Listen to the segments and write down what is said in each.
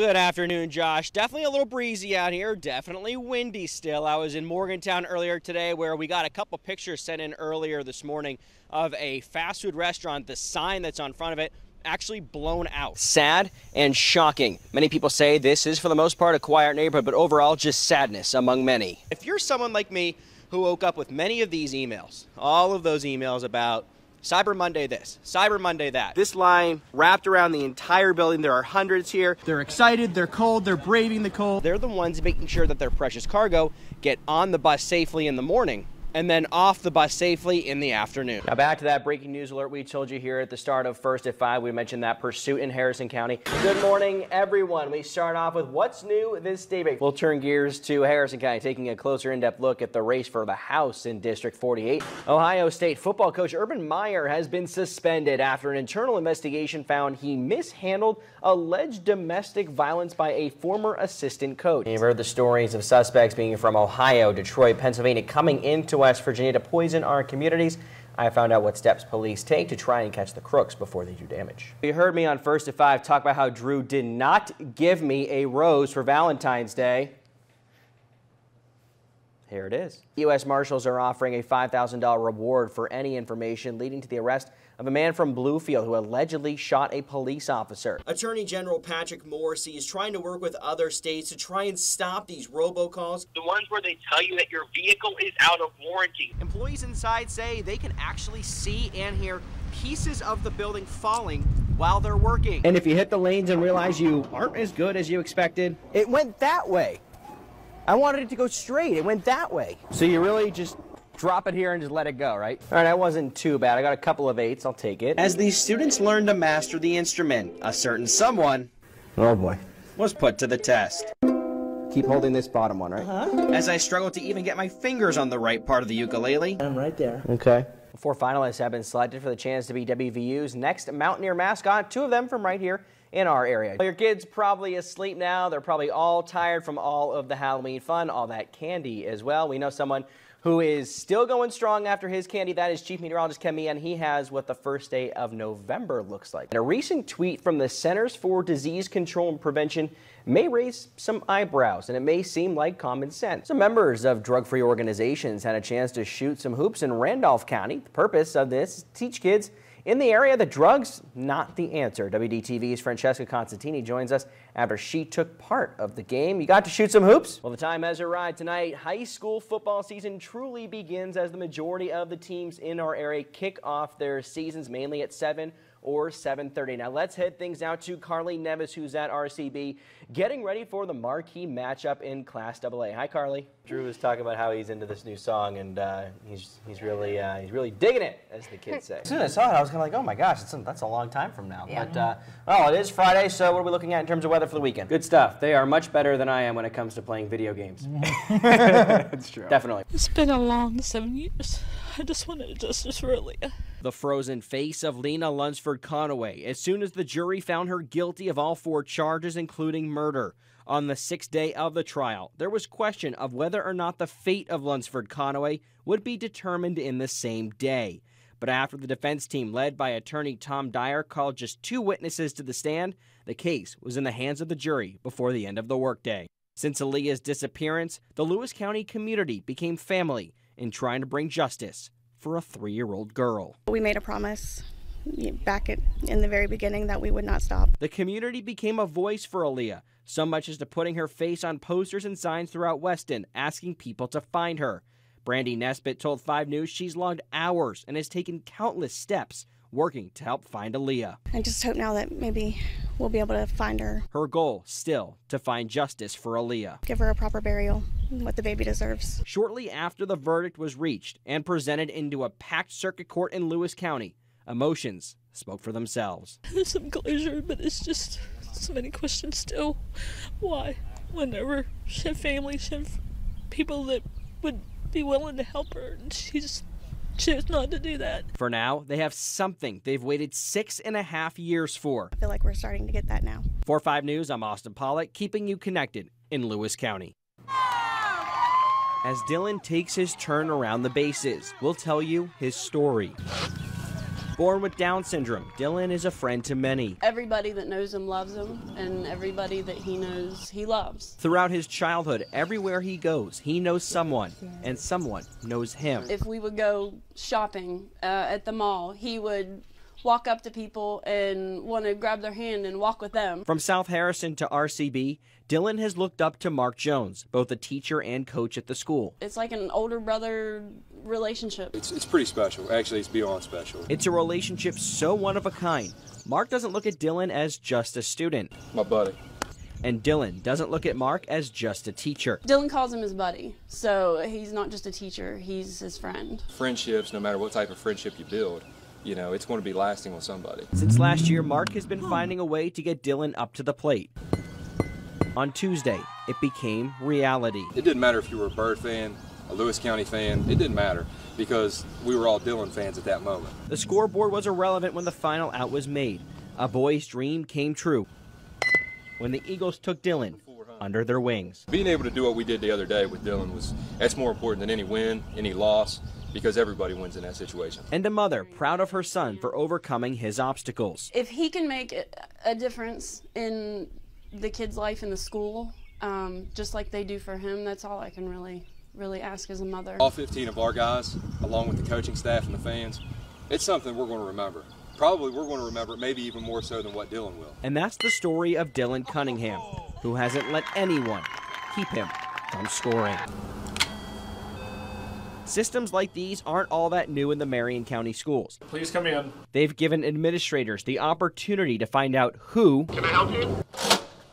Good afternoon, Josh. Definitely a little breezy out here. Definitely windy still. I was in Morgantown earlier today where we got a couple pictures sent in earlier this morning of a fast food restaurant. The sign that's on front of it actually blown out. Sad and shocking. Many people say this is, for the most part, a quiet neighborhood, but overall just sadness among many. If you're someone like me who woke up with many of these emails, all of those emails about Cyber Monday this, Cyber Monday that. This line wrapped around the entire building. There are hundreds here. They're excited, they're cold, they're braving the cold. They're the ones making sure that their precious cargo get on the bus safely in the morning and then off the bus safely in the afternoon. Now back to that breaking news alert we told you here at the start of First at 5. We mentioned that pursuit in Harrison County. Good morning, everyone. We start off with what's new this day. We'll turn gears to Harrison County, taking a closer in-depth look at the race for the House in District 48. Ohio State football coach Urban Meyer has been suspended after an internal investigation found he mishandled alleged domestic violence by a former assistant coach. You've heard the stories of suspects being from Ohio, Detroit, Pennsylvania, coming into West Virginia to poison our communities. I found out what steps police take to try and catch the crooks before they do damage. You heard me on First at 5 talk about how Drew did not give me a rose for Valentine's Day. Here it is. U.S. Marshals are offering a $5,000 reward for any information leading to the arrest of a man from Bluefield who allegedly shot a police officer. Attorney General Patrick Morrissey is trying to work with other states to try and stop these robocalls. The ones where they tell you that your vehicle is out of warranty. Employees inside say they can actually see and hear pieces of the building falling while they're working. And if you hit the lanes and realize you aren't as good as you expected, it went that way. I wanted it to go straight. It went that way. So you really just drop it here and just let it go, right? All right, that wasn't too bad. I got a couple of 8s. I'll take it. As these students learn to master the instrument, a certain someone, oh boy, was put to the test. Keep holding this bottom one, right? As I struggle to even get my fingers on the right part of the ukulele. I'm right there. Okay. 4 finalists have been selected for the chance to be WVU's next Mountaineer mascot, 2 of them from right here in our area. Your kids probably asleep now. They're probably all tired from all of the Halloween fun, all that candy as well. We know someone who is still going strong after his candy. That is Chief Meteorologist Ken Meehan. He has what the first day of November looks like. And a recent tweet from the Centers for Disease Control and Prevention may raise some eyebrows, and it may seem like common sense. Some members of drug-free organizations had a chance to shoot some hoops in Randolph County. The purpose of this is to teach kids in the area that drugs not the answer. WDTV's Francesca Constantini joins us after she took part of the game. You got to shoot some hoops? Well, the time has arrived tonight. High school football season truly begins as the majority of the teams in our area kick off their seasons mainly at 7 or 7:30. Now let's head things out to Carly Nevis, who's at RCB, getting ready for the marquee matchup in Class AA. Hi, Carly. Drew was talking about how he's into this new song, and he's really digging it, as the kids say. As soon as I saw it, I was kind of like, oh my gosh, that's a long time from now. Yeah. But well, it is Friday, so what are we looking at in terms of weather for the weekend? Good stuff. They are much better than I am when it comes to playing video games. That's true. Definitely. It's been a long 7 years. I just wanted justice for Aaliyah. The frozen face of Lena Lunsford Conaway as soon as the jury found her guilty of all 4 charges, including murder. On the 6th day of the trial, there was question of whether or not the fate of Lunsford Conaway would be determined in the same day. But after the defense team, led by attorney Tom Dyer, called just 2 witnesses to the stand, the case was in the hands of the jury before the end of the workday. Since Aaliyah's disappearance, the Lewis County community became family in trying to bring justice for a 3-year-old girl. We made a promise back in the very beginning that we would not stop. The community became a voice for Aaliyah, so much as to putting her face on posters and signs throughout Weston, asking people to find her. Brandy Nesbitt told 5 News she's logged hours and has taken countless steps working to help find Aaliyah. I just hope now that maybe we'll be able to find her. Her goal still to find justice for Aaliyah. Give her a proper burial, what the baby deserves. Shortly after the verdict was reached and presented into a packed circuit court in Lewis County, emotions spoke for themselves. There's some closure, but it's just so many questions still. Why? Whenever she had family, she had people that would be willing to help her, and she just chose not to do that. For now, they have something they've waited 6.5 years for. I feel like we're starting to get that now. For 5 News, I'm Austin Pollack, keeping you connected in Lewis County. As Dylan takes his turn around the bases, we'll tell you his story. Born with Down syndrome, Dylan is a friend to many. Everybody that knows him loves him, and everybody that he knows he loves. Throughout his childhood, everywhere he goes, he knows someone, and someone knows him. If we would go shopping at the mall, he would walk up to people and want to grab their hand and walk with them. From South Harrison to RCB, Dylan has looked up to Mark Jones, both a teacher and coach at the school. It's like an older brother relationship. It's pretty special. Actually, it's beyond special. It's a relationship so one of a kind. Mark doesn't look at Dylan as just a student. My buddy. And Dylan doesn't look at Mark as just a teacher. Dylan calls him his buddy, so he's not just a teacher, he's his friend. Friendships, no matter what type of friendship you build, you know, it's going to be lasting with somebody. Since last year, Mark has been finding a way to get Dylan up to the plate. On Tuesday, it became reality. It didn't matter if you were a Bird fan, a Lewis County fan, it didn't matter because we were all Dylan fans at that moment. The scoreboard was irrelevant when the final out was made. A boy's dream came true when the Eagles took Dylan under their wings. Being able to do what we did the other day with Dylan that's more important than any win, any loss, because everybody wins in that situation. And a mother proud of her son for overcoming his obstacles. If he can make a difference in the kid's life in the school, just like they do for him, that's all I can really ask as a mother. All 15 of our guys, along with the coaching staff and the fans, it's something we're going to remember. Probably we're going to remember it maybe even more so than what Dylan will. And that's the story of Dylan Cunningham, who hasn't let anyone keep him from scoring. Systems like these aren't all that new in the Marion County schools. Please come in. They've given administrators the opportunity to find out who Can I help you?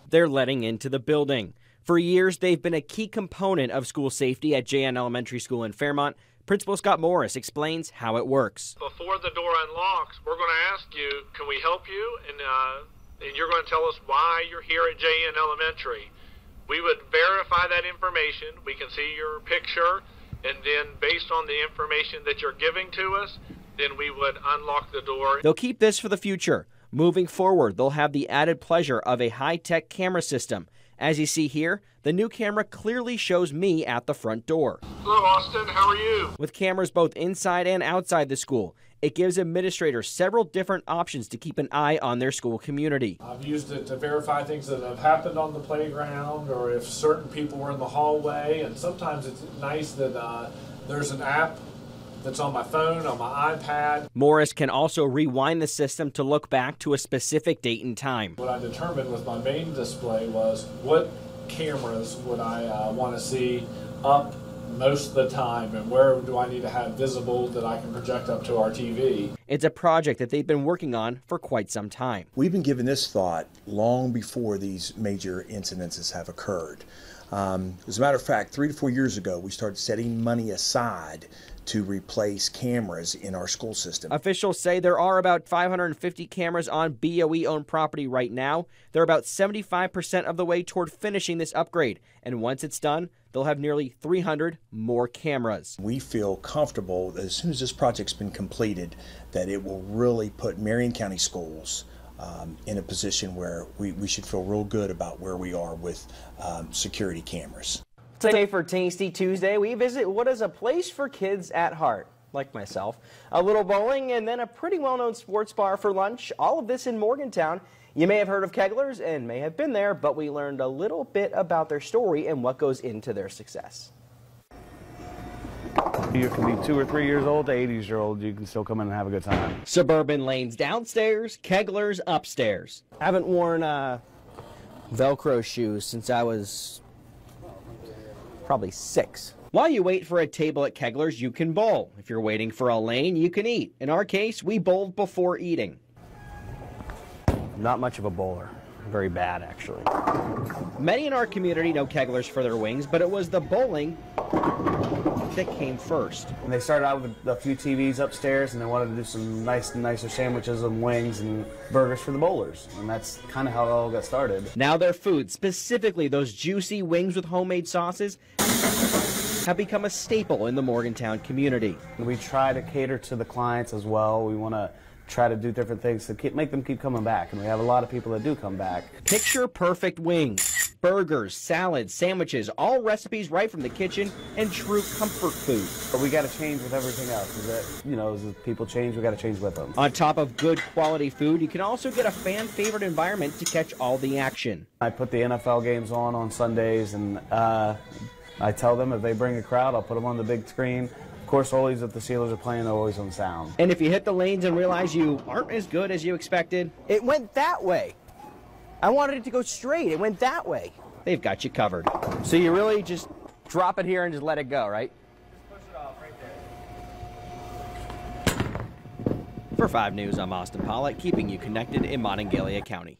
they're letting into the building. For years, they've been a key component of school safety at JN Elementary School in Fairmont. Principal Scott Morris explains how it works. Before the door unlocks, we're going to ask you, can we help you? And you're going to tell us why you're here at JN Elementary. We would verify that information. We can see your picture. And then based on the information that you're giving to us, then we would unlock the door. They'll keep this for the future. Moving forward, they'll have the added pleasure of a high-tech camera system. As you see here, the new camera clearly shows me at the front door. Hello, Austin. How are you? With cameras both inside and outside the school, it gives administrators several different options to keep an eye on their school community. I've used it to verify things that have happened on the playground or if certain people were in the hallway. And sometimes it's nice that there's an app that's on my phone, on my iPad. Morris can also rewind the system to look back to a specific date and time. What I determined with my main display was what cameras would I want to see up most of the time and where do I need to have visible that I can project up to our TV. It's a project that they've been working on for quite some time. We've been given this thought long before these major incidences have occurred. As a matter of fact, 3 to 4 years ago, we started setting money aside to replace cameras in our school system. Officials say there are about 550 cameras on BOE-owned property right now. They're about 75% of the way toward finishing this upgrade. And once it's done, they'll have nearly 300 more cameras. We feel comfortable that as soon as this project's been completed, that it will really put Marion County schools in a position where we should feel real good about where we are with security cameras. Today for Tasty Tuesday, we visit what is a place for kids at heart, like myself. A little bowling and then a pretty well-known sports bar for lunch. All of this in Morgantown. You may have heard of Kegler's and may have been there, but we learned a little bit about their story and what goes into their success. You can be 2 or 3 years old to 80s-year-old, you can still come in and have a good time. Suburban lanes downstairs, Kegler's upstairs. I haven't worn Velcro shoes since I was probably 6. While you wait for a table at Kegler's, you can bowl. If you're waiting for a lane, you can eat. In our case, we bowled before eating. Not much of a bowler. Very bad, actually. Many in our community know Kegler's for their wings, but it was the bowling that came first. And they started out with a few TVs upstairs, and they wanted to do some nicer sandwiches and wings and burgers for the bowlers. And that's kind of how it all got started. Now their food, specifically those juicy wings with homemade sauces, have become a staple in the Morgantown community. We try to cater to the clients as well. We want to try to do different things to make them keep coming back, and we have a lot of people that do come back. Picture perfect wings, burgers, salads, sandwiches, all recipes right from the kitchen and true comfort food. But we got to change with everything else. As people change, we got to change with them. On top of good quality food, you can also get a fan-favorite environment to catch all the action. I put the NFL games on Sundays, and I tell them if they bring a crowd, I'll put them on the big screen. Of course, always if the Steelers are playing, they're always on sound. And if you hit the lanes and realize you aren't as good as you expected, it went that way. I wanted it to go straight. It went that way. They've got you covered. So you really just drop it here and just let it go, right? Just push it off right there. For 5 News, I'm Austin Pollack, keeping you connected in Monongalia County.